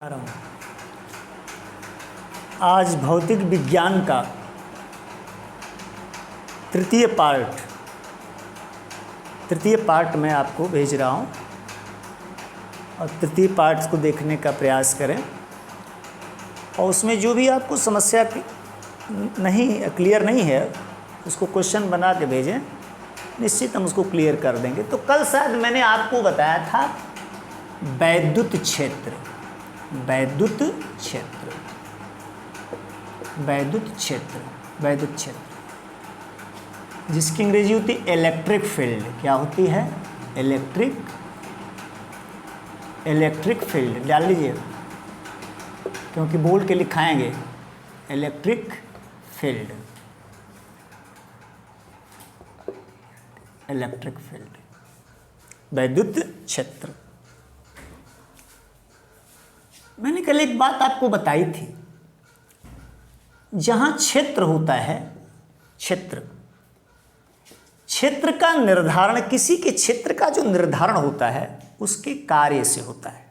आ रहा हूँ। आज भौतिक विज्ञान का तृतीय पार्ट मैं आपको भेज रहा हूँ और तृतीय पार्ट को देखने का प्रयास करें और उसमें जो भी आपको समस्या क्लियर नहीं है उसको क्वेश्चन बना के भेजें, निश्चित हम उसको क्लियर कर देंगे। तो कल शायद मैंने आपको बताया था वैद्युत क्षेत्र, जिसकी अंग्रेजी होती है इलेक्ट्रिक फील्ड। क्या होती है? इलेक्ट्रिक फील्ड डाल लीजिए क्योंकि बोल के लिखाएंगे इलेक्ट्रिक फील्ड, वैद्युत क्षेत्र। मैंने कल एक बात आपको बताई थी, जहां क्षेत्र होता है, क्षेत्र का निर्धारण, किसी के क्षेत्र का जो निर्धारण होता है उसके कार्य से होता है।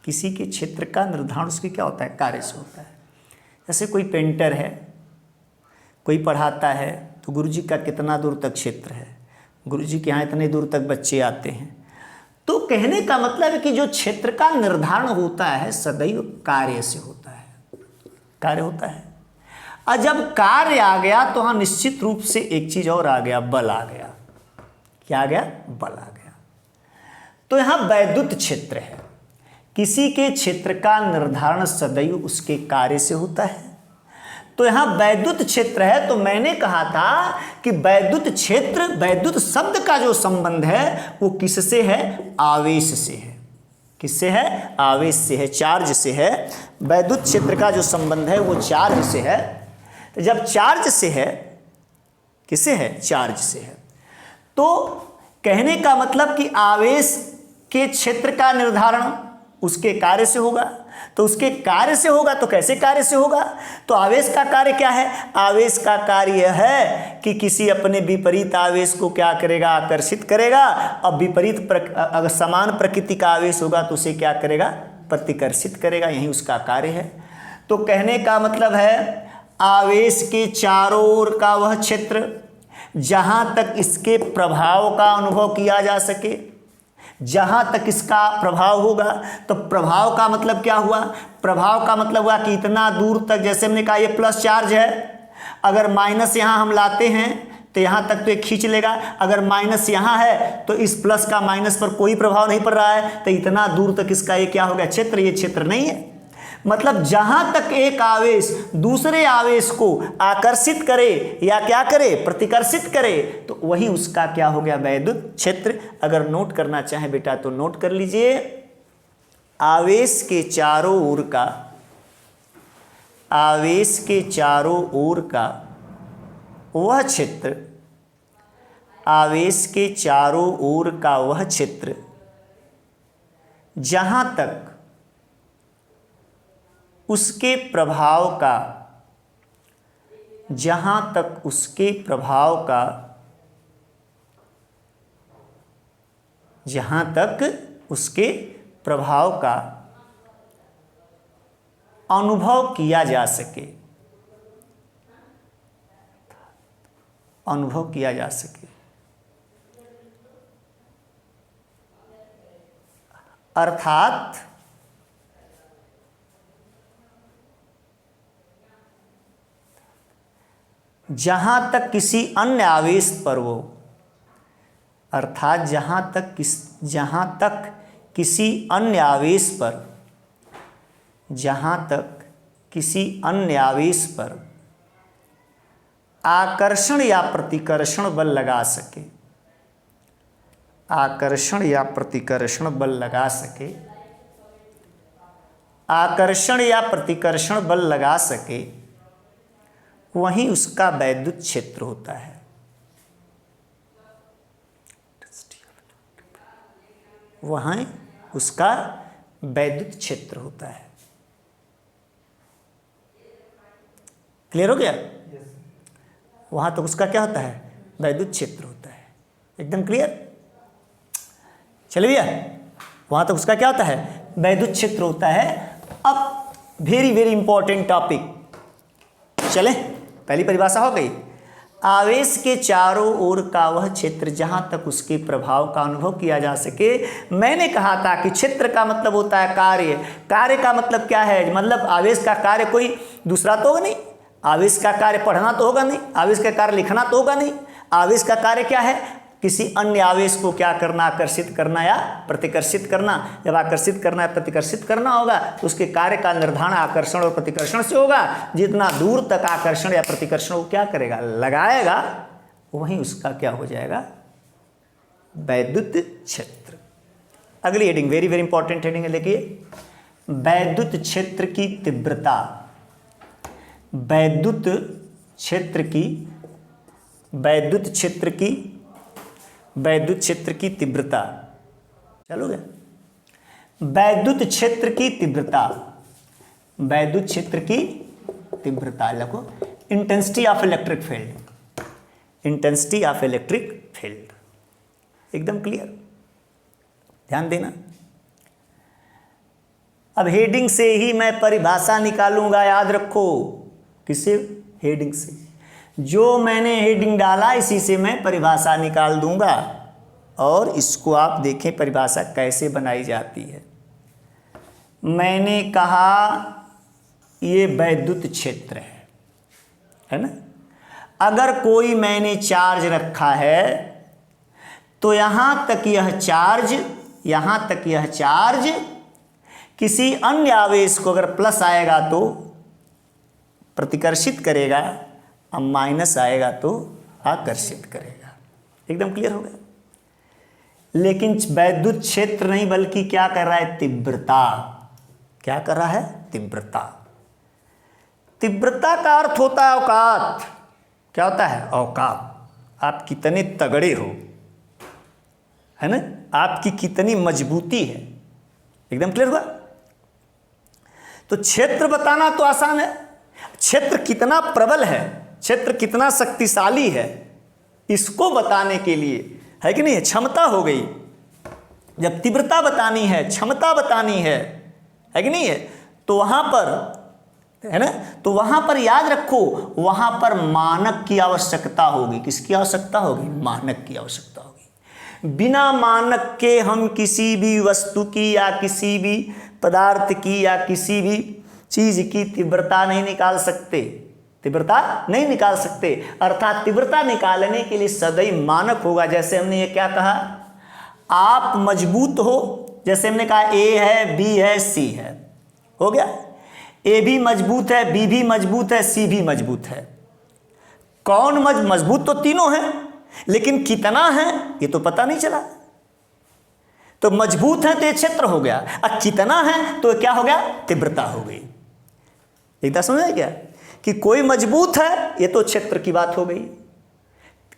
किसी के क्षेत्र का निर्धारण उसके क्या होता है? कार्य से होता है। जैसे कोई पेंटर है, कोई पढ़ाता है तो गुरुजी का कितना दूर तक क्षेत्र है, गुरुजी के यहाँ इतने दूर तक बच्चे आते हैं। तो कहने का मतलब है कि जो क्षेत्र का निर्धारण होता है सदैव कार्य से होता है, कार्य होता है। और जब कार्य आ गया तो हाँ निश्चित रूप से एक चीज और आ गया, बल आ गया। क्या आ गया? बल आ गया। तो यहां वैद्युत क्षेत्र है, किसी के क्षेत्र का निर्धारण सदैव उसके कार्य से होता है। तो यहां वैद्युत क्षेत्र है, तो मैंने कहा था कि वैद्युत क्षेत्र, वैद्युत शब्द का जो संबंध है वो किससे है? आवेश से है। किससे है? आवेश से है, चार्ज से है। वैद्युत क्षेत्र का जो संबंध है वो चार्ज से है। तो जब चार्ज से है, किससे है? चार्ज से है। तो कहने का मतलब कि आवेश के क्षेत्र का निर्धारण उसके कार्य से होगा। तो उसके कार्य से होगा तो कैसे कार्य से होगा? तो आवेश का कार्य क्या है? आवेश का कार्य है कि किसी अपने विपरीत आवेश को क्या करेगा? आकर्षित करेगा। अब विपरीत अगर समान प्रकृति का आवेश होगा तो उसे क्या करेगा? प्रतिकर्षित करेगा। यही उसका कार्य है। तो कहने का मतलब है आवेश के चारों ओर का वह क्षेत्र जहां तक इसके प्रभाव का अनुभव किया जा सके, जहां तक इसका प्रभाव होगा। तो प्रभाव का मतलब क्या हुआ? प्रभाव का मतलब हुआ कि इतना दूर तक, जैसे हमने कहा ये प्लस चार्ज है, अगर माइनस यहां हम लाते हैं तो यहां तक तो ये खींच लेगा। अगर माइनस यहां है तो इस प्लस का माइनस पर कोई प्रभाव नहीं पड़ रहा है, तो इतना दूर तक इसका ये क्या हो गया? क्षेत्र। ये क्षेत्र नहीं है। मतलब जहां तक एक आवेश दूसरे आवेश को आकर्षित करे या क्या करे? प्रतिकर्षित करे, तो वही उसका क्या हो गया? वैद्युत क्षेत्र। अगर नोट करना चाहें बेटा तो नोट कर लीजिए, आवेश के चारों ओर का, आवेश के चारों ओर का वह क्षेत्र, आवेश के चारों ओर का वह क्षेत्र जहां तक उसके प्रभाव का, जहां तक उसके प्रभाव का, जहां तक उसके प्रभाव का अनुभव किया जा सके, अनुभव किया जा सके, अर्थात जहां तक किसी अन्य आवेश पर वो, अर्थात जहां तक किसी अन्य आवेश पर, जहां तक किसी अन्य आवेश पर आकर्षण या प्रतिकर्षण बल लगा सके, आकर्षण या प्रतिकर्षण बल लगा सके, आकर्षण या प्रतिकर्षण बल लगा सके, वहीं उसका वैद्युत क्षेत्र होता है। वहीं उसका वैद्युत क्षेत्र होता है। क्लियर हो गया? वहां तक उसका क्या होता है? वैद्युत क्षेत्र होता है। एकदम क्लियर? चलिए भैया, वहां तक उसका क्या होता है? वैद्युत क्षेत्र होता है। अब वेरी वेरी इंपॉर्टेंट टॉपिक, चले पहली परिभाषा हो गई। आवेश के चारों ओर का वह क्षेत्र जहां तक उसके प्रभाव का अनुभव किया जा सके। मैंने कहा था कि क्षेत्र का मतलब होता है कार्य। कार्य का मतलब क्या है? मतलब आवेश का कार्य कोई दूसरा तो होगा नहीं, आवेश का कार्य पढ़ना तो होगा नहीं, आवेश का कार्य लिखना तो होगा नहीं। आवेश का कार्य क्या है? किसी अन्य आवेश को क्या करना? आकर्षित करना या प्रतिकर्षित करना। जब आकर्षित करना या प्रतिकर्षित करना होगा तो उसके कार्य का निर्धारण आकर्षण और प्रतिकर्षण से होगा। जितना दूर तक आकर्षण या प्रतिकर्षण वो क्या करेगा? लगाएगा, वहीं उसका क्या हो जाएगा? वैद्युत क्षेत्र। अगली heading very very important heading है, देखिए वैद्युत क्षेत्र की तीव्रता। वैद्युत क्षेत्र की तीव्रता। चलो गया। वैद्युत क्षेत्र की तीव्रता, वैद्युत क्षेत्र की तीव्रता लिखो intensity of electric field, intensity of electric field. एकदम क्लियर, ध्यान देना। अब हेडिंग से ही मैं परिभाषा निकालूंगा, याद रखो। किससे? हेडिंग से। जो मैंने हेडिंग डाला इसी से मैं परिभाषा निकाल दूंगा और इसको आप देखें परिभाषा कैसे बनाई जाती है। मैंने कहा ये वैद्युत क्षेत्र है ना। अगर कोई मैंने चार्ज रखा है तो यहां तक यह चार्ज किसी अन्य आवेश को अगर प्लस आएगा तो प्रतिकर्षित करेगा, अब माइनस आएगा तो आकर्षित करेगा। एकदम क्लियर हो गया। लेकिन वैद्युत क्षेत्र नहीं, बल्कि क्या कर रहा है? तीव्रता। क्या कर रहा है? तीव्रता। तीव्रता का अर्थ होता है औकात। क्या होता है? औकात। आप कितने तगड़े हो, है ना, आपकी कितनी मजबूती है। एकदम क्लियर हुआ। तो क्षेत्र बताना तो आसान है, क्षेत्र कितना प्रबल है, क्षेत्र कितना शक्तिशाली है, इसको बताने के लिए है कि नहीं है, क्षमता हो गई। जब तीव्रता बतानी है, क्षमता बतानी है कि नहीं है, तो वहां पर है ना, तो वहां पर याद रखो, वहां पर मानक की आवश्यकता होगी। किसकी आवश्यकता होगी? मानक की आवश्यकता होगी। बिना मानक के हम किसी भी वस्तु की या किसी भी पदार्थ की या किसी भी चीज की तीव्रता नहीं निकाल सकते। तीव्रता नहीं निकाल सकते। अर्थात तीव्रता निकालने के लिए सदैव मानक होगा। जैसे हमने ये क्या कहा, आप मजबूत हो, जैसे हमने कहा ए है, बी है, सी है, हो गया। ए भी मजबूत है, बी भी मजबूत है, सी भी मजबूत है। कौन मजबूत? तो तीनों हैं, लेकिन कितना है ये तो पता नहीं चला। तो मजबूत है तो ये क्षेत्र हो गया, और कितना है तो क्या हो गया? तीव्रता हो गई। एकदम समझ क्या कि कोई मजबूत है ये तो क्षेत्र की बात हो गई,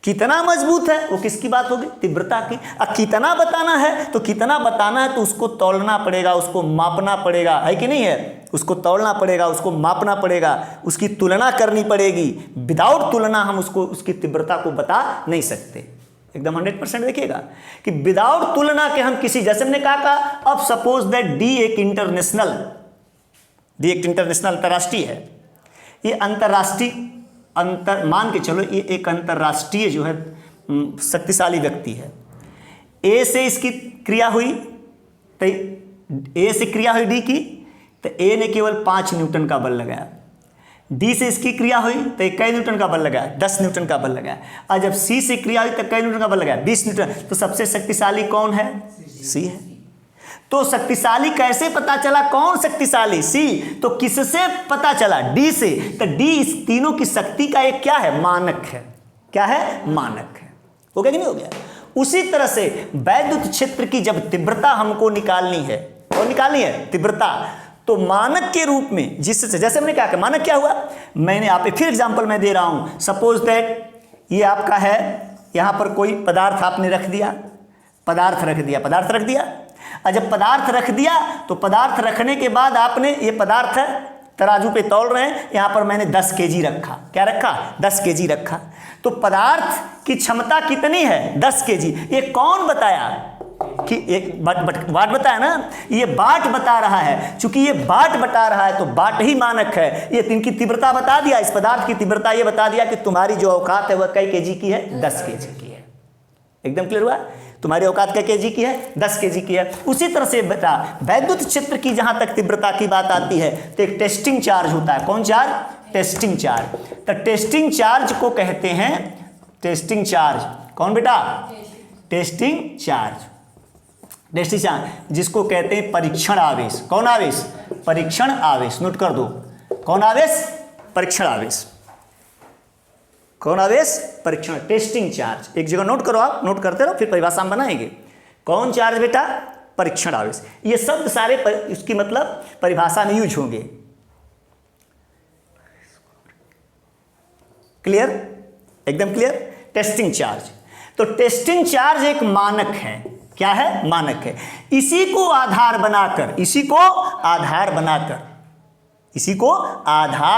कितना मजबूत है वो किसकी बात होगी? तीव्रता की। अब कितना बताना है तो कितना बताना है तो उसको तौलना पड़ेगा, उसको मापना पड़ेगा, है कि नहीं है? उसको तौलना पड़ेगा, उसको मापना पड़ेगा, उसकी तुलना करनी पड़ेगी। विदाउट तुलना हम उसको उसकी तीव्रता को बता नहीं सकते। एकदम 100% देखिएगा कि विदाउट तुलना के हम किसी, जैसे हमने कहा अब सपोज दैट डी एक इंटरनेशनल अंतर्राष्ट्रीय है। ये अंतर्राष्ट्रीय मान के चलो ये एक अंतर्राष्ट्रीय जो है शक्तिशाली व्यक्ति है। ए से इसकी क्रिया हुई तो ए से क्रिया हुई डी की, तो ए ने केवल 5 न्यूटन का बल लगाया। डी से इसकी क्रिया हुई तो कई न्यूटन का बल लगाया? 10 न्यूटन का बल लगाया। और जब सी से क्रिया हुई तो कई न्यूटन का बल लगाया? 20 न्यूटन। तो सबसे शक्तिशाली कौन है? सी है। तो शक्तिशाली कैसे पता चला? कौन शक्तिशाली? सी। तो किससे पता चला? डी से। तो डी इस तीनों की शक्ति का एक क्या है? मानक है। क्या है? मानक है। हो गया कि नहीं हो गया? उसी तरह से वैद्युत क्षेत्र की जब तीव्रता हमको निकालनी है, और निकालनी है तीव्रता, तो मानक के रूप में जिससे, जैसे हमने क्या कहा, मानक क्या हुआ? मैंने आप फिर एग्जांपल मैं दे रहा हूं। सपोज दैट ये आपका है, यहां पर कोई पदार्थ आपने रख दिया, पदार्थ रख दिया। और जब पदार्थ रख दिया तो पदार्थ रखने के बाद आपने ये पदार्थ है, तराजू पे तौल रहे हैं, यहां पर मैंने 10 kg रखा। क्या रखा? 10 kg रखा। तो पदार्थ की क्षमता कितनी है? 10 kg। ये कौन बताया? कि एक बाट बताया ना, ये बाट बता रहा है। चूंकि ये बाट बता रहा है तो बाट ही मानक है। ये इनकी तीव्रता बता दिया, इस पदार्थ की तीव्रता ये बता दिया कि तुम्हारी जो औकात है वह कई केजी की है, 10 केजी की है। एकदम क्लियर हुआ? तुम्हारी औकात कई केजी की है, 10 केजी की है। उसी तरह से बता, वैद्युत क्षेत्र की जहां तक तीव्रता की बात आती है तो एक टेस्टिंग चार्ज होता है। कौन चार्ज? Testing charge. तो टेस्टिंग चार्ज को कहते हैं टेस्टिंग चार्ज। कौन बेटा? Testing charge. टेस्टिंग चार्ज जिसको कहते हैं परीक्षण आवेश। कौन आवेश? परीक्षण आवेश। नोट कर दो, कौन आवेश? परीक्षण आवेश। कौन आवेश? परीक्षण, टेस्टिंग चार्ज। एक जगह नोट करो, आप नोट करते रहो, फिर परिभाषा हम बनाएंगे। कौन चार्ज बेटा? परीक्षण आवेश। ये शब्द सारे उसकी मतलब परिभाषा में यूज होंगे। क्लियर? एकदम क्लियर? Testing charge. तो टेस्टिंग चार्ज एक मानक है। क्या है? मानक है। इसी को आधार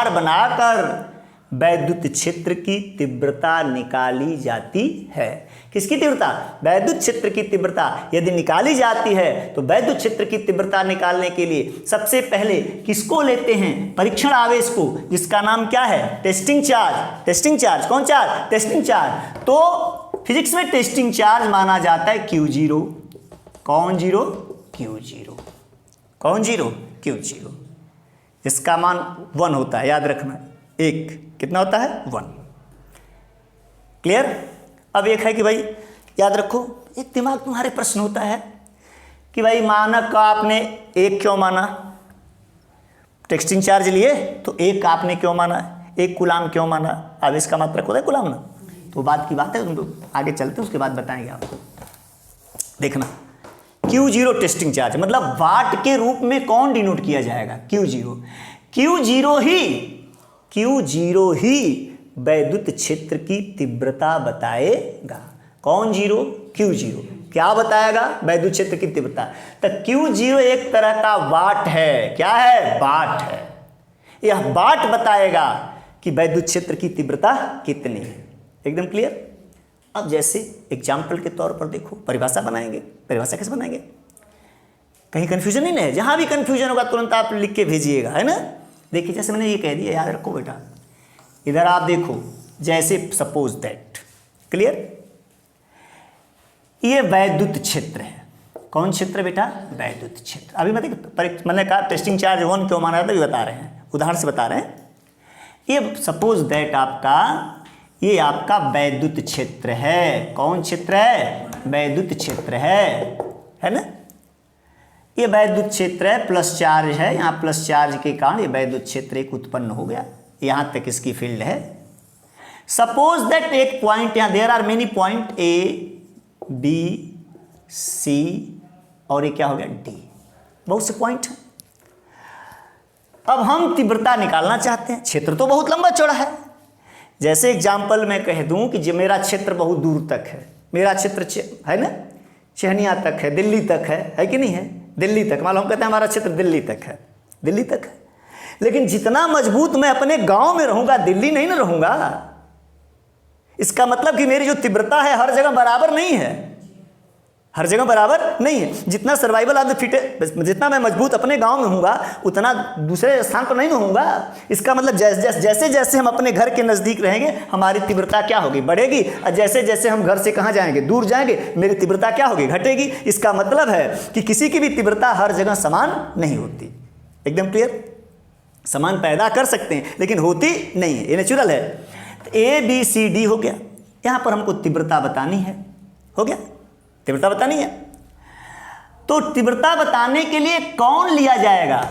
बनाकर वैद्युत क्षेत्र की तीव्रता निकाली जाती है। किसकी तीव्रता? वैद्युत क्षेत्र की तीव्रता यदि निकाली जाती है तो वैद्युत क्षेत्र की तीव्रता निकालने के लिए सबसे पहले किसको लेते हैं? परीक्षण आवेश को, जिसका नाम क्या है? Testing charge. Testing charge. कौन चार्ज? Testing charge. तो फिजिक्स में टेस्टिंग चार्ज माना जाता है Q0। कौन जीरो? Q0। कौन जीरो? Q0। इसका मान 1 होता है, याद रखना। एक कितना होता है? 1। क्लियर? अब एक है कि भाई याद रखो, एक दिमाग तुम्हारे प्रश्न होता है कि भाई मानक का आपने 1 क्यों माना? टेस्टिंग चार्ज लिए तो 1 आपने क्यों माना? 1 कूलाम क्यों माना? आवेश का मात्रक होता है कूलाम ना। तो बात की बात है, तुम आगे चलते उसके बाद बताएंगे आपको। देखना, Q0 टेस्टिंग चार्ज मतलब वाट के रूप में कौन डिनोट किया जाएगा? Q0। Q0 ही वैद्युत क्षेत्र की तीव्रता बताएगा। कौन जीरो? Q0। क्या बताएगा? वैद्युत क्षेत्र की तीव्रता। तो Q0 एक तरह का वाट है। क्या है? वाट है। यह वाट बताएगा कि वैद्युत क्षेत्र की तीव्रता कितनी है। एकदम क्लियर? अब जैसे एग्जाम्पल के तौर पर देखो, परिभाषा बनाएंगे। परिभाषा कैसे बनाएंगे? कहीं कंफ्यूजन नहीं है? जहां भी कंफ्यूजन होगा तुरंत आप लिख के भेजिएगा, है ना। देखिए, जैसे मैंने ये कह दिया, याद रखो बेटा। इधर आप देखो, जैसे सपोज दैट, क्लियर, ये वैद्युत क्षेत्र है। कौन क्षेत्र बेटा? वैद्युत क्षेत्र। अभी मैंने कहा टेस्टिंग चार्ज 1 क्यों माना जाता है, ये बता रहे हैं, उदाहरण से बता रहे हैं। ये सपोज दैट ये आपका वैद्युत क्षेत्र है। कौन क्षेत्र है? वैद्युत क्षेत्र है ना। ये वैद्युत क्षेत्र है, प्लस चार्ज है, यहाँ प्लस चार्ज के कारण ये वैद्युत क्षेत्र एक उत्पन्न हो गया। यहाँ तक इसकी फील्ड है। सपोज दैट एक पॉइंट, यहाँ there are many point A, B, C और ये क्या हो गया? D। बहुत से पॉइंट हैं। अब हम तीव्रता निकालना चाहते हैं। क्षेत्र तो बहुत लंबा चौड़ा है। जैसे एग्जाम्पल मैं कह दूं कि जो मेरा क्षेत्र बहुत दूर तक है, मेरा क्षेत्र है ना, चहनिया तक है, दिल्ली तक है कि नहीं है? दिल्ली तक। मान लो हम कहते हैं हमारा क्षेत्र दिल्ली तक है, दिल्ली तक है। लेकिन जितना मजबूत मैं अपने गांव में रहूंगा, दिल्ली नहीं ना रहूंगा। इसका मतलब कि मेरी जो तीव्रता है हर जगह बराबर नहीं है, हर जगह बराबर नहीं है। जितना सर्वाइवल ऑफ द फिटेस्ट, जितना मैं मजबूत अपने गांव में होऊंगा उतना दूसरे स्थान पर नहीं होऊंगा। इसका मतलब जैसे जैसे हम अपने घर के नज़दीक रहेंगे हमारी तीव्रता क्या होगी? बढ़ेगी। और जैसे जैसे हम घर से कहाँ जाएंगे? दूर जाएंगे, मेरी तीव्रता क्या होगी? घटेगी। इसका मतलब है कि किसी की भी तीव्रता हर जगह समान नहीं होती। एकदम क्लियर? समान पैदा कर सकते हैं लेकिन होती नहीं है, ये नेचुरल है। तो ABCD हो गया। यहाँ पर हमको तीव्रता बतानी है, हो गया, तीव्रता बतानी है। तो तीव्रता बताने के लिए कौन लिया जाएगा?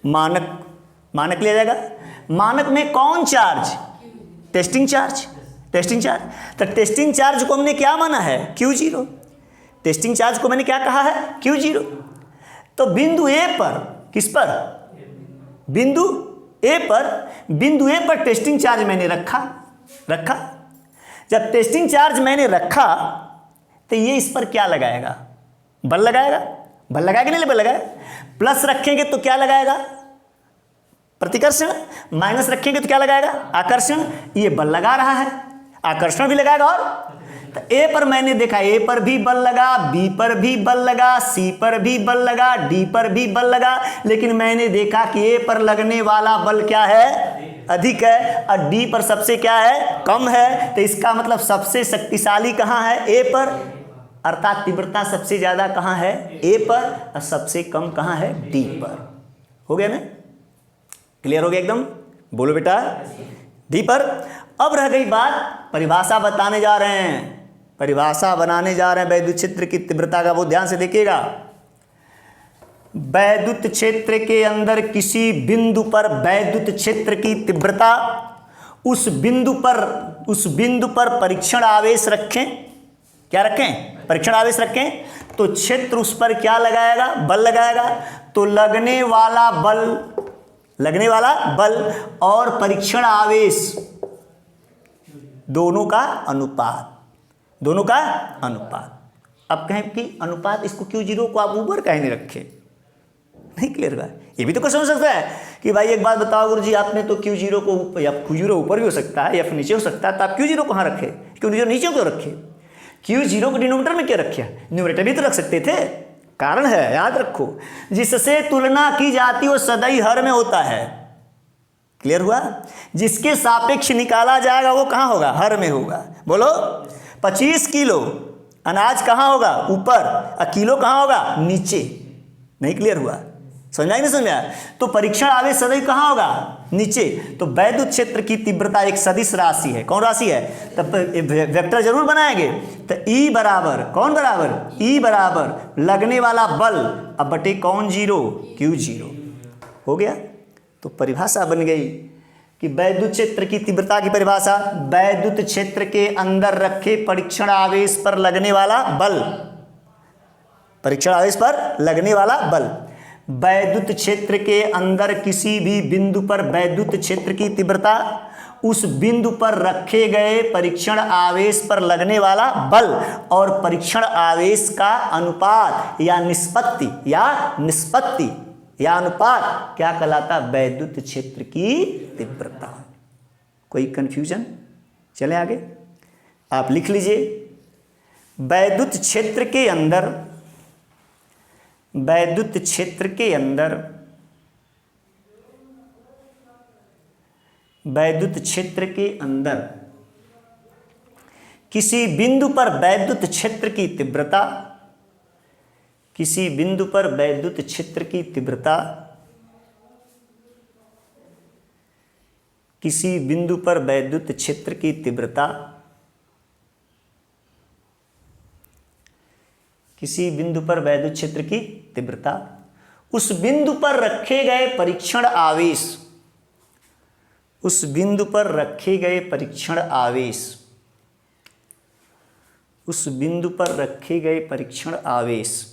मानक लिया जाएगा। मानक में कौन charge? Testing charge. Testing charge. तो टेस्टिंग चार्ज को हमने क्या माना है? Q0। टेस्टिंग चार्ज को मैंने क्या कहा है? Q0। तो बिंदु A पर, किस पर? बिंदु A पर टेस्टिंग चार्ज मैंने रखा। जब टेस्टिंग चार्ज मैंने रखा तो ये इस पर क्या लगाएगा? बल लगाएगा। बल लगाएगा नहीं? बल लगाएगा। प्लस रखेंगे तो क्या लगाएगा? प्रतिकर्षण। माइनस रखेंगे तो क्या लगाएगा? आकर्षण। ये बल लगा रहा है, आकर्षण भी लगाएगा और तो ए पर मैंने देखा ए पर भी बल लगा, बी पर भी बल लगा, सी पर भी बल लगा, डी पर भी बल लगा, लेकिन मैंने देखा कि ए पर लगने वाला बल क्या है, अधिक है, और डी पर सबसे क्या है, कम है। तो इसका मतलब सबसे शक्तिशाली कहाँ है, ए पर, अर्थात तीव्रता सबसे ज्यादा कहाँ है, ए पर, और सबसे कम कहाँ है, डी पर। हो गया ना, क्लियर हो गया एकदम, बोलो बेटा, डी पर। अब रह गई बात, परिभाषा बताने जा रहे हैं, परिभाषा बनाने जा रहे हैं वैद्युत क्षेत्र की तीव्रता का, वो ध्यान से देखिएगा। वैद्युत क्षेत्र के अंदर किसी बिंदु पर वैद्युत क्षेत्र की तीव्रता, उस बिंदु पर परीक्षण आवेश रखें, क्या रखें, परीक्षण आवेश रखें, तो क्षेत्र उस पर क्या लगाएगा, बल लगाएगा। तो लगने वाला बल और परीक्षण आवेश दोनों का अनुपात, अब कहें कि अनुपात, इसको Q0 को आप ऊपर कहीं नहीं रखे, नहीं क्लियर हुआ। ये भी तो कुछ समझ सकता है कि भाई एक बात बताओ गुरुजी, आपने तो Q0 को, या Q0 ऊपर भी हो सकता है या फिर नीचे हो सकता है, तो आप Q0 कहाँ रखे, Q0 नीचे क्यों रखे, Q0 को डिनोमिनेटर में क्या रखे, न्यूमरेटर भी तो रख सकते थे, कारण है, याद रखो, जिससे तुलना की जाती वो सदैव हर में होता है, क्लियर हुआ। जिसके सापेक्ष निकाला जाएगा वो कहाँ होगा, हर में होगा। बोलो, 25 किलो अनाज कहाँ होगा, ऊपर, और किलो कहाँ होगा, नीचे, नहीं क्लियर हुआ, समझा नहीं समझा। तो परीक्षण आवेश सदैव कहाँ होगा, नीचे। तो वैद्युत क्षेत्र की तीव्रता एक सदिश राशि है, कौन राशि है, तब वेक्टर जरूर बनाएंगे। तो E बराबर, कौन बराबर, E बराबर लगने वाला बल अब बटे कौन, जीरो, Q0। हो गया। तो परिभाषा बन गई कि वैद्युत क्षेत्र की तीव्रता की परिभाषा, वैद्युत क्षेत्र के अंदर रखे परीक्षण आवेश पर लगने वाला बल, परीक्षण आवेश पर लगने वाला बल, वैद्युत क्षेत्र के अंदर किसी भी बिंदु पर वैद्युत क्षेत्र की तीव्रता, उस बिंदु पर रखे गए परीक्षण आवेश पर लगने वाला बल और परीक्षण आवेश का अनुपात या निष्पत्ति या अनुपात क्या कहलाता, वैद्युत क्षेत्र की तीव्रता। कोई कंफ्यूजन, चले आगे, आप लिख लीजिए। वैद्युत क्षेत्र के अंदर, वैद्युत क्षेत्र के अंदर, वैद्युत क्षेत्र के अंदर किसी बिंदु पर वैद्युत क्षेत्र की तीव्रता, किसी बिंदु पर वैद्युत क्षेत्र की तीव्रता, किसी बिंदु पर वैद्युत क्षेत्र की तीव्रता, किसी बिंदु पर वैद्युत क्षेत्र की तीव्रता, उस बिंदु पर रखे गए परीक्षण आवेश, उस बिंदु पर रखे गए परीक्षण आवेश, उस बिंदु पर रखे गए परीक्षण आवेश,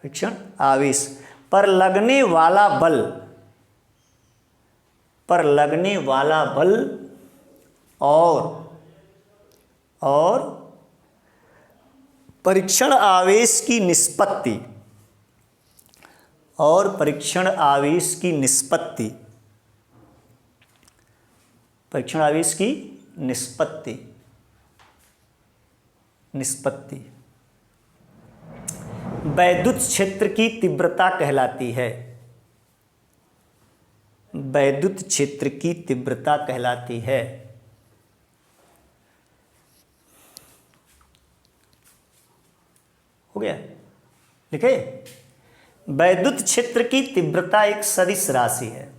परीक्षण आवेश पर लगने वाला बल, पर लगने वाला बल और परीक्षण आवेश की निष्पत्ति, और परीक्षण आवेश की निष्पत्ति, परीक्षण आवेश की निष्पत्ति, निष्पत्ति वैद्युत क्षेत्र की तीव्रता कहलाती है, वैद्युत क्षेत्र की तीव्रता कहलाती है। हो गया, लिखे। वैद्युत क्षेत्र की तीव्रता एक सदिश राशि है,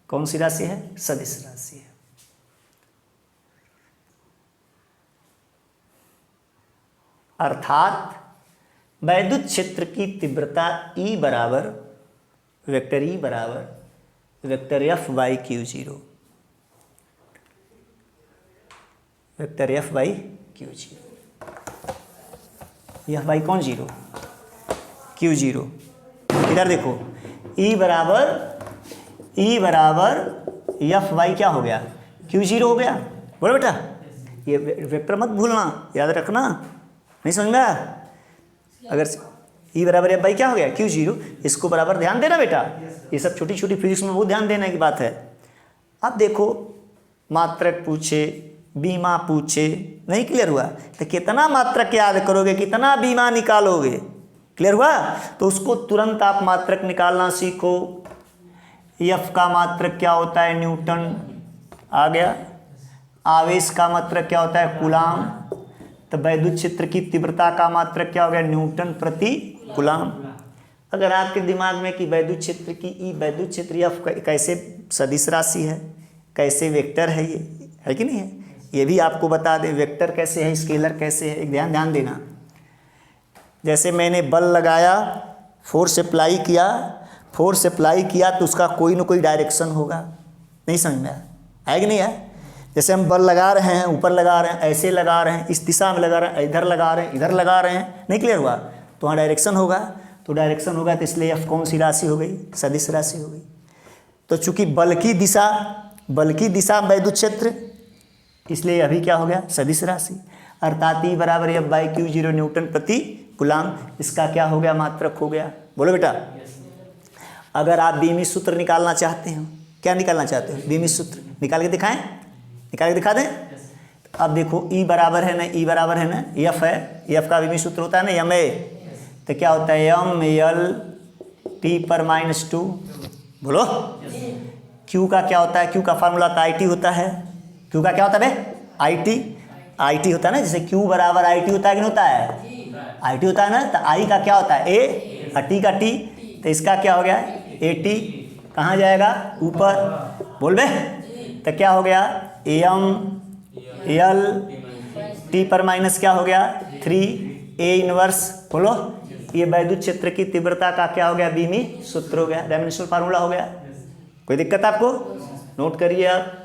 कौन सी राशि है, सदिश राशि है। अर्थात वैद्युत क्षेत्र की तीव्रता E बराबर वेक्टर E बराबर vector F by Q0, vector F by Q0, F by कौन, जीरो, Q0। इधर देखो, E बराबर F बाई क्या हो गया, Q0 हो गया। बोलो बेटा, ये वेक्टर मत भूलना, याद रखना, नहीं समझ में आया? अगर ई बराबर एफ बाई क्या हो गया Q0, इसको बराबर ध्यान देना बेटा, ये सब छोटी छोटी फिजिक्स में बहुत ध्यान देने की बात है। अब देखो मात्रक पूछे, बीमा पूछे, नहीं क्लियर हुआ तो कितना मात्रक याद करोगे, कितना बीमा निकालोगे, क्लियर हुआ? तो उसको तुरंत आप मात्रक निकालना सीखो। एफ का मात्रक क्या होता है न्यूटन, आ गया। आवेश का मात्रक क्या होता है कूलाम। तो वैद्युत क्षेत्र की तीव्रता का मात्रक क्या हो गया न्यूटन प्रति कूलाम। अगर आपके दिमाग में कि वैद्युत क्षेत्र की ई वैद्युत क्षेत्र एफ कैसे सदिश राशि है, कैसे वेक्टर है, ये है कि नहीं है, ये भी आपको बता दें। वेक्टर कैसे है, स्केलर कैसे है, एक ध्यान देना। जैसे मैंने बल लगाया, फोर्स अप्लाई किया तो उसका कोई ना कोई डायरेक्शन होगा, नहीं समझ में है कि नहीं है? जैसे हम बल लगा रहे हैं, ऊपर लगा रहे हैं, ऐसे लगा रहे हैं, इस दिशा में लगा रहे हैं, इधर लगा रहे हैं, इधर लगा रहे हैं, नहीं क्लियर हुआ? तो वहाँ डायरेक्शन होगा, तो इसलिए एफ कौन सी राशि हो गई, सदिश राशि हो गई। तो चूंकि बल की दिशा वैद्युत क्षेत्र, इसलिए अभी क्या हो गया सदिश राशि, अर्थात ई बराबर एफ बाई Q0 न्यूटन प्रति कूलाम। इसका क्या हो गया मात्रक हो गया। बोलो बेटा। अगर आप बीमी सूत्र निकालना चाहते हो, क्या निकालना चाहते हो, बीमी सूत्र निकाल के दिखाएं, निकाल के दिखा दें। अब देखो ई बराबर है ना, एफ है, एफ का बीमी सूत्र होता है ना एम ए, तो क्या होता है एम एल टी पर -2। बोलो। क्यू का क्या होता है, क्यू का फार्मूला तो आई टी होता है। क्यू का क्या होता है बे, आई टी होता है ना, जैसे क्यू बराबर आई टी होता है कि नहीं होता है, आई टी होता है ना। तो आई का क्या होता है ए, और टी का टी, तो इसका क्या हो गया ए टी, कहाँ जाएगा ऊपर, बोल बे। तो क्या हो गया एम एल टी पर माइनस क्या हो गया 3 ए इनवर्स। बोलो। ये वैद्युत क्षेत्र की तीव्रता का क्या हो गया बीमी सूत्र हो गया, डायमेंशनल फार्मूला हो गया। कोई दिक्कत आपको? नोट करिए आप।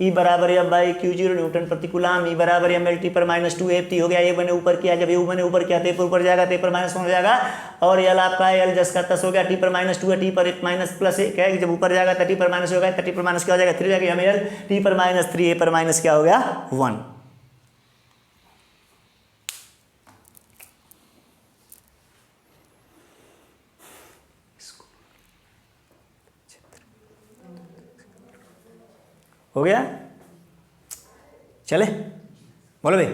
ई बराबर एफ बाई Q0 न्यूटन प्रति कूलाम, ई बराबर एम एल टी पर -2 एफ टी हो गया। ये मैंने ऊपर किया, जब ये मैंने ऊपर किया तो ऊपर जाएगा, तो पर -1 हो जाएगा, और एल आपका एल जस का तस हो गया, टी पर -2 है, टी पर -+1 है, जब ऊपर जाएगा तो टी पर माइनस होगा, टी पर माइनस क्या हो जाएगा 3 जाएगा, एम एल टी पर -3 ए पर माइनस क्या हो गया 1। हो गया, चले बोलो भाई।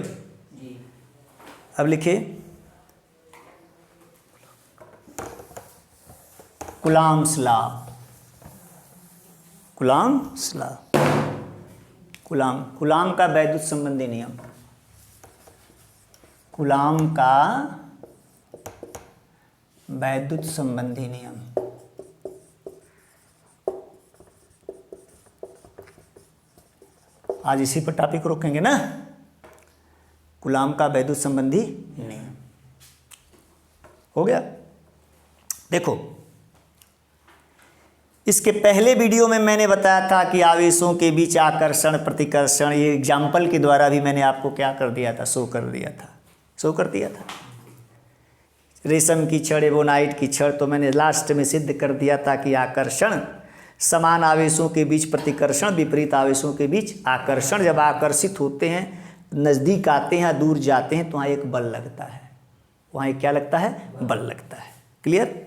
अब लिखिए कूलाम्स लॉ। कूलाम का वैद्युत संबंधी नियम, कूलाम का वैद्युत संबंधी नियम। आज इसी पर टॉपिक रोकेंगे ना, कूलाम का वैद्युत संबंधी नियम। हो गया। देखो इसके पहले वीडियो में मैंने बताया था कि आवेशों के बीच आकर्षण प्रतिकर्षण, ये एग्जाम्पल के द्वारा भी मैंने आपको क्या कर दिया था, शो कर दिया था। रेशम की छड़, एवोनाइट की छड़, तो मैंने लास्ट में सिद्ध कर दिया था कि आकर्षण समान आवेशों के बीच प्रतिकर्षण, विपरीत आवेशों के बीच आकर्षण। जब आकर्षित होते हैं, नज़दीक आते हैं, दूर जाते हैं, तो वहाँ एक बल लगता है, वहाँ एक क्या लगता है, बल लगता है। क्लियर?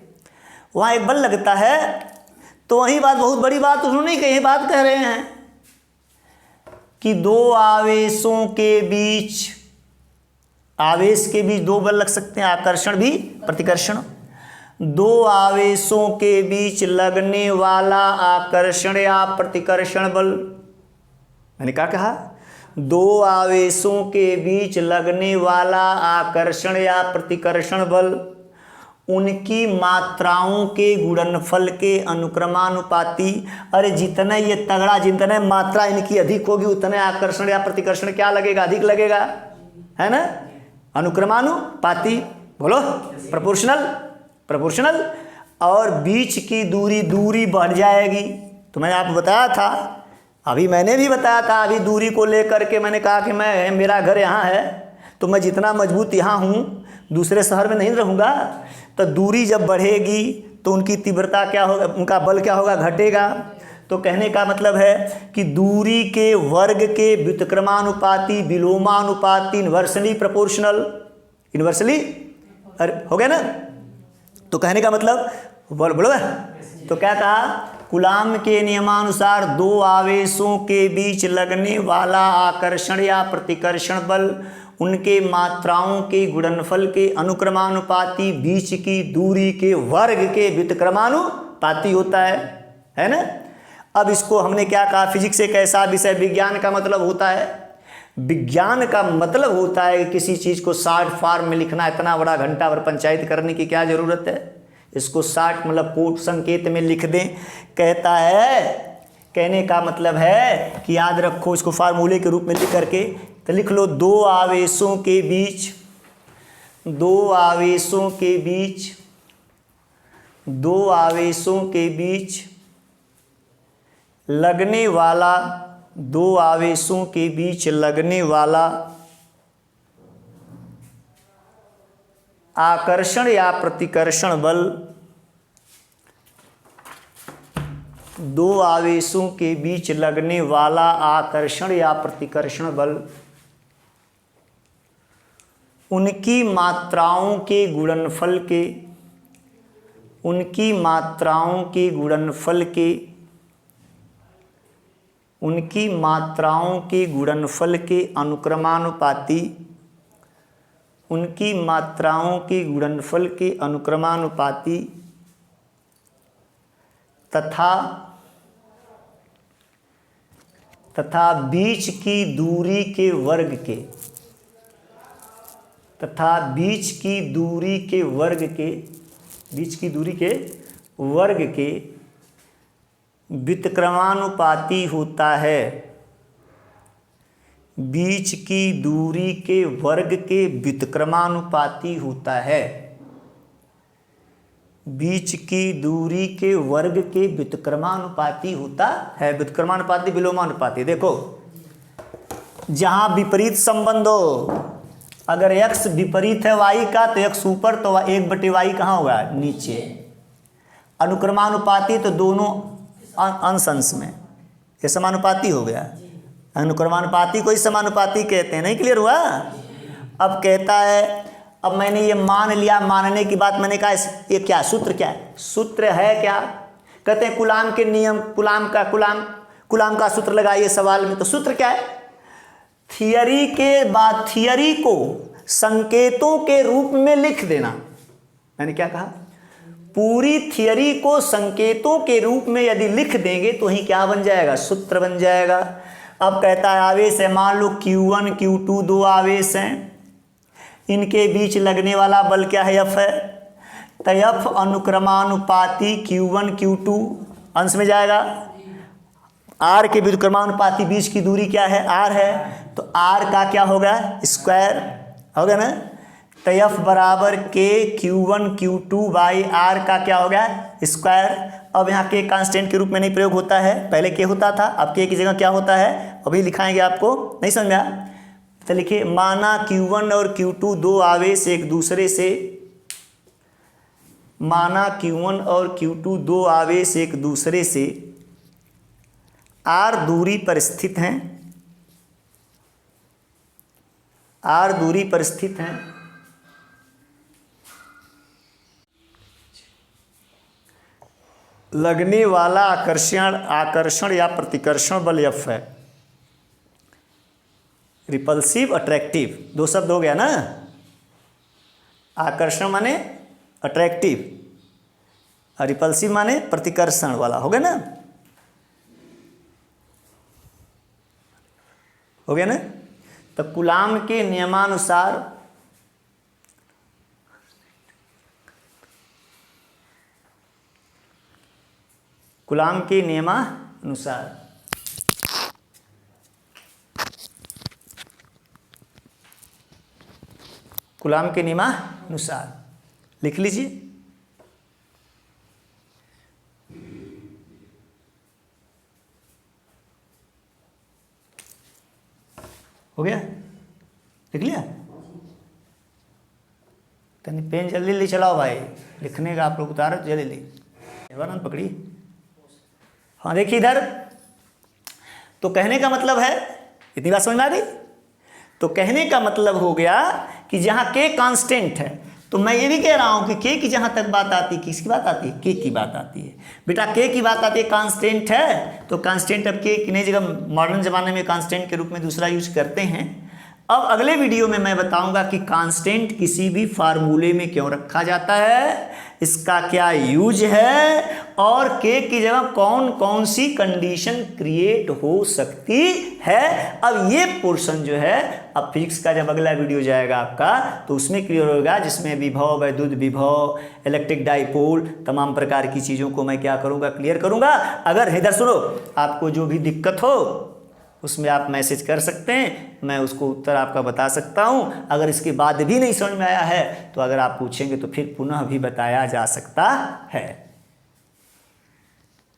वहाँ एक बल लगता है। तो वही बात, बहुत बड़ी बात उन्होंने कही, बात कह रहे हैं कि दो आवेशों के बीच, आवेश के बीच दो बल लग सकते हैं, आकर्षण भी प्रतिकर्षण। दो आवेशों के बीच लगने वाला आकर्षण या प्रतिकर्षण बल, मैंने क्या कहा, दो आवेशों के बीच लगने वाला आकर्षण या प्रतिकर्षण बल उनकी मात्राओं के गुणनफल के अनुक्रमानुपाती। अरे जितने ये तगड़ा, जितने मात्रा इनकी अधिक होगी उतने आकर्षण या प्रतिकर्षण क्या लगेगा, अधिक लगेगा, है ना, अनुक्रमानुपाती। बोलो। प्रोपोर्शनल। और बीच की दूरी बढ़ जाएगी। तो मैंने आपको बताया था, अभी मैंने भी बताया था, अभी दूरी को लेकर के मैंने कहा कि मेरा घर यहाँ है, तो मैं जितना मजबूत यहाँ हूँ दूसरे शहर में नहीं रहूँगा। तो दूरी जब बढ़ेगी तो उनकी तीव्रता क्या होगा, उनका बल क्या होगा, घटेगा। तो कहने का मतलब है कि दूरी के वर्ग के व्युत्क्रमानुपाती, विलोमानुपाती, इन्वर्सली प्रोपोर्शनल, यूनिवर्सली, अरे हो गया ना। तो कहने का मतलब बोलो तो क्या कहा, कूलाम के नियमानुसार दो आवेशों के बीच लगने वाला आकर्षण या प्रतिकर्षण बल उनके मात्राओं के गुणनफल के अनुक्रमानुपाती बीच की दूरी के वर्ग के व्युत्क्रमानुपाती होता है ना। अब इसको हमने क्या कहा, फिजिक्स एक ऐसा विषय, विज्ञान का मतलब होता है, विज्ञान का मतलब होता है किसी चीज़ को शॉर्ट फॉर्म में लिखना, इतना बड़ा घंटा भर पंचायत करने की क्या ज़रूरत है, इसको शॉर्ट मतलब कोट संकेत में लिख दें। कहता है, कहने का मतलब है कि याद रखो इसको फार्मूले के रूप में लिख करके, तो लिख लो दो आवेशों के बीच लगने वाला आकर्षण या प्रतिकर्षण बल, दो आवेशों के बीच लगने वाला आकर्षण या प्रतिकर्षण बल उनकी मात्राओं के गुणनफल के अनुक्रमानुपाती तथा बीच की दूरी के वर्ग के व्युत्क्रमानुपाती होता है। बीच की दूरी के वर्ग के व्युत्क्रमानुपाती होता है। बीच की दूरी के वर्ग के व्युत्क्रमानुपाती होता है। व्युत्क्रमानुपाती विलोमानुपाती। देखो जहां विपरीत संबंध हो, अगर x विपरीत है y का तो x ऊपर, तो 1/y कहाँ होगा, नीचे। अनुक्रमानुपाती तो दोनों अंश अंश में, ये समानुपाती हो गया। अनुक्रमानुपाती को ही समानुपाती कहते हैं। नहीं क्लियर हुआ। अब कहता है, अब मैंने ये मान लिया, मानने की बात मैंने कहा ये क्या सूत्र, क्या है सूत्र है क्या, कहते हैं कूलाम के नियम, कूलाम का सूत्र लगाइए सवाल में। तो सूत्र क्या है, थियरी के बाद थियरी को संकेतों के रूप में लिख देना। मैंने क्या कहा, पूरी थियरी को संकेतों के रूप में यदि लिख देंगे तो ही क्या बन जाएगा, सूत्र बन जाएगा। अब कहता है आवेश है, मान लो Q1 Q2 दो आवेश हैं, इनके बीच लगने वाला बल क्या है, F है। तो F अनुक्रमानुपाती Q1 Q2 अंश में जाएगा, R के व्युत्क्रमानुपाती बीच की दूरी क्या है, R है, तो R का क्या होगा, स्क्वायर होगा ना। तो F बराबर K Q1 Q2 by R का क्या होगा, स्क्वायर। अब यहाँ के कांस्टेंट के रूप में नहीं प्रयोग होता है, पहले के होता था, अब के की जगह क्या होता है, अभी लिखाएंगे, आपको नहीं समझा तो लिखिए। माना Q1 और Q2 दो आवेश एक दूसरे से, माना Q1 और Q2 दो आवेश एक दूसरे से R दूरी पर स्थित हैं, R दूरी पर स्थित हैं। लगने वाला आकर्षण या प्रतिकर्षण बल F है। रिपल्सिव अट्रैक्टिव दो शब्द हो गया ना। आकर्षण माने अट्रैक्टिव और रिपल्सिव माने प्रतिकर्षण वाला, हो गया ना, हो गया ना। तो कूलाम के नियमानुसार कूलाम के नियमानुसार कूलाम के नियमानुसार लिख लीजिए। हो गया, लिख लिया। तनी पेन जल्दी ले चलाओ भाई, लिखने का आप लोग उतारो जल्दी, वरना पकड़ी। हाँ देखिए इधर, तो कहने का मतलब है, इतनी बात समझ में आ गई। तो कहने का मतलब हो गया कि जहाँ के कांस्टेंट है, तो मैं ये भी कह रहा हूँ कि के की जहाँ तक बात आती है, किसकी बात आती है, के की बात आती है। बेटा के की बात आती है, कांस्टेंट है तो कांस्टेंट अब के नई जगह मॉडर्न ज़माने में कांस्टेंट के रूप में दूसरा यूज करते हैं। अब अगले वीडियो में मैं बताऊंगा कि कांस्टेंट किसी भी फार्मूले में क्यों रखा जाता है, इसका क्या यूज है, और के की जगह कौन कौन सी कंडीशन क्रिएट हो सकती है। अब ये पोर्शन जो है, अब फिजिक्स का जब अगला वीडियो जाएगा आपका तो उसमें क्लियर होगा, जिसमें विभव, वैद्युत विभव, इलेक्ट्रिक डाइपोल, तमाम प्रकार की चीज़ों को मैं क्या करूँगा, क्लियर करूँगा। अगर इधर सुनो, आपको जो भी दिक्कत हो उसमें आप मैसेज कर सकते हैं, मैं उसको उत्तर आपका बता सकता हूँ। अगर इसके बाद भी नहीं समझ में आया है तो अगर आप पूछेंगे तो फिर पुनः भी बताया जा सकता है।